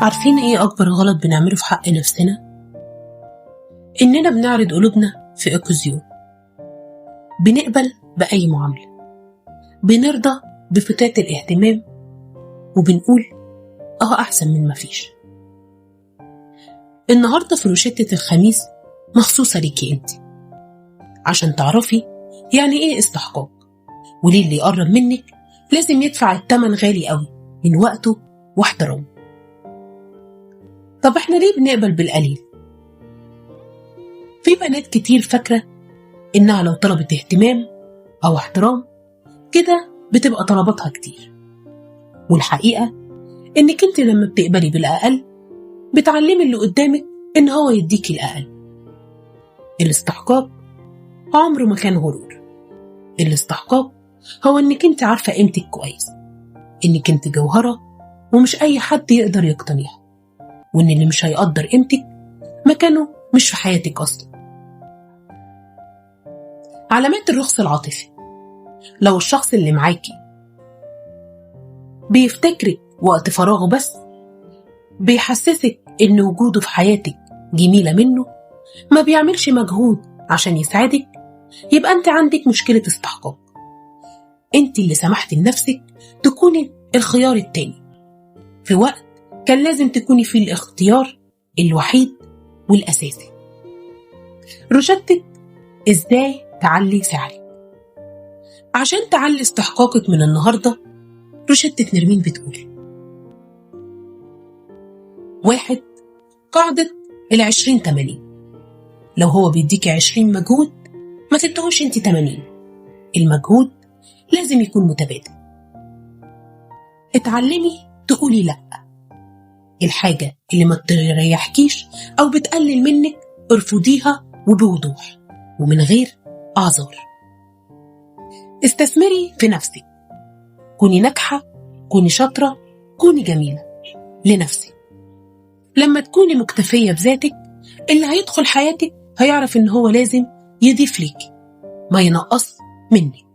عارفين ايه اكبر غلط بنعمله في حق نفسنا؟ اننا بنعرض قلوبنا في اكوزيون، بنقبل باي معاملة، بنرضى بفتات الاهتمام، وبنقول احسن من مفيش. النهاردة في روشتة الخميس مخصوصة ليكي انت، عشان تعرفي يعني ايه استحقاق، وليه اللي يقرب منك لازم يدفع الثمن غالي قوي من وقته واحترامه. طب احنا ليه بنقبل بالقليل؟ في بنات كتير فاكرة انها لو طلبت اهتمام او احترام كده بتبقى طلباتها كتير، والحقيقة انك انت لما بتقبلي بالاقل بتعلمي اللي قدامك ان هو يديكي الاقل. الاستحقاق عمره ما كان غرور. الاستحقاق هو انك انت عارفة قيمتك كويس، انك انت جوهرة ومش اي حد يقدر يقتنيها، وان اللي مش هيقدر قيمتك مكانه مش في حياتك اصلا. علامات الرخص العاطفي: لو الشخص اللي معاكي بيفتكرك وقت فراغه بس، بيحسسك ان وجوده في حياتك جميلة منه، ما بيعملش مجهود عشان يساعدك، يبقى انت عندك مشكلة استحقاق. انت اللي سمحتي لنفسك تكوني الخيار التاني في وقت كان لازم تكوني فيه الاختيار الوحيد والأساسي. روشتة ازاي تعلي سعرك. عشان تعلي استحقاقك من النهاردة، روشتة نرمين بتقول: 1. قاعدة 20-80. لو هو بيديكي 20 مجهود، ما تدهوش انت 80. المجهود لازم يكون متبادل. اتعلمي تقولي لأ. الحاجة اللي ما تريحكيش أو بتقلل منك ارفضيها وبوضوح ومن غير أعذار. استثمري في نفسك. كوني ناجحة، كوني شاطرة، كوني جميلة لنفسك. لما تكوني مكتفية بذاتك، اللي هيدخل حياتك هيعرف إن هو لازم يضيف ليكي، ما ينقص منك.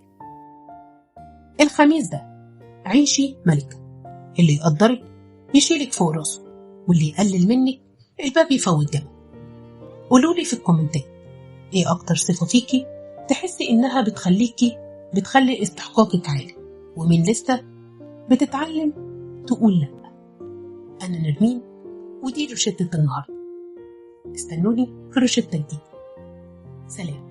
الخميس ده عيشي ملكة. اللي يقدرك يشيلك فوق راسه، واللي يقلل منك الباب يفوت جنبه. قولولي في الكومنتات ايه اكتر صفة فيكي تحسي انها بتخلي استحقاقك عالي، ومين لسه بتتعلم تقول لا. انا نرمين، ودي روشتة النهاردة. استنوني في روشتة جديدة. سلام.